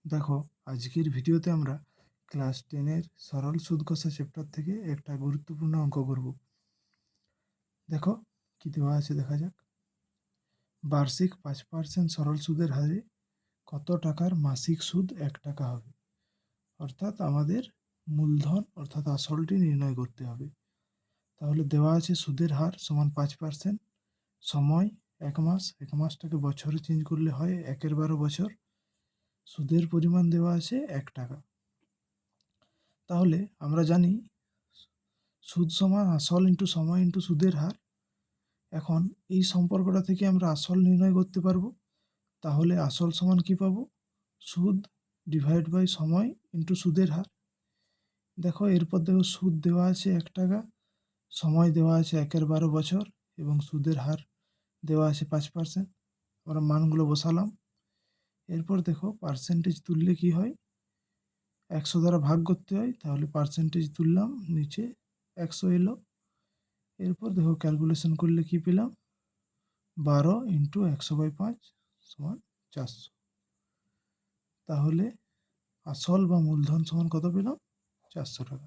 দেখো, আজকের ভিডিওতে আমরা ক্লাস 10-এর সরল সুদ কষা চ্যাপ্টার থেকে একটা গুরুত্বপূর্ণ অঙ্ক করব। দেখো কি দেওয়া আছে, দেখা যাক। বার্ষিক 5% সরল সুদের হারে কত টাকার মাসিক সুদ 1 টাকা হবে? অর্থাৎ আমাদের মূলধন অর্থাৎ আসলটি নির্ণয় করতে হবে। তাহলে দেওয়া আছে সুদের হার সমান 5%, সময় 1 মাস, 1 মাসটাকে বছরে চেঞ্জ করলে হয় 1/12 বছর, সুদের পরিমাণ দেওয়া আছে 1 টাকা। তাহলে আমরা জানি সুদ সমান আসল ইন্টু সময় ইন্টু সুদের হার। এখন এই সম্পর্কটা থেকে আমরা আসল নির্ণয় করতে পারবো। তাহলে আসল সমান কি পাবো? সুদ ডিভাইড বাই সময় ইন্টু সুদের হার। দেখো এরপর দেখো, সুদ দেওয়া আছে 1 টাকা, সময় দেওয়া আছে 1/12 বছর এবং সুদের হার দেওয়া আছে 5%। আমরা মানগুলো বসালাম। এরপর দেখো পার্সেন্টেজ তুললে কি হয়, 100 দ্বারা ভাগ করতে হয়, তাহলে পার্সেন্টেজ তুললাম, নিচে 100 এলো। এরপর দেখো ক্যালকুলেশন করলে কি পেলাম, 12 ইন্টু 100/5 সমান 400। তাহলে আসল বা মূলধন সমান কত পেলাম? 400 টাকা।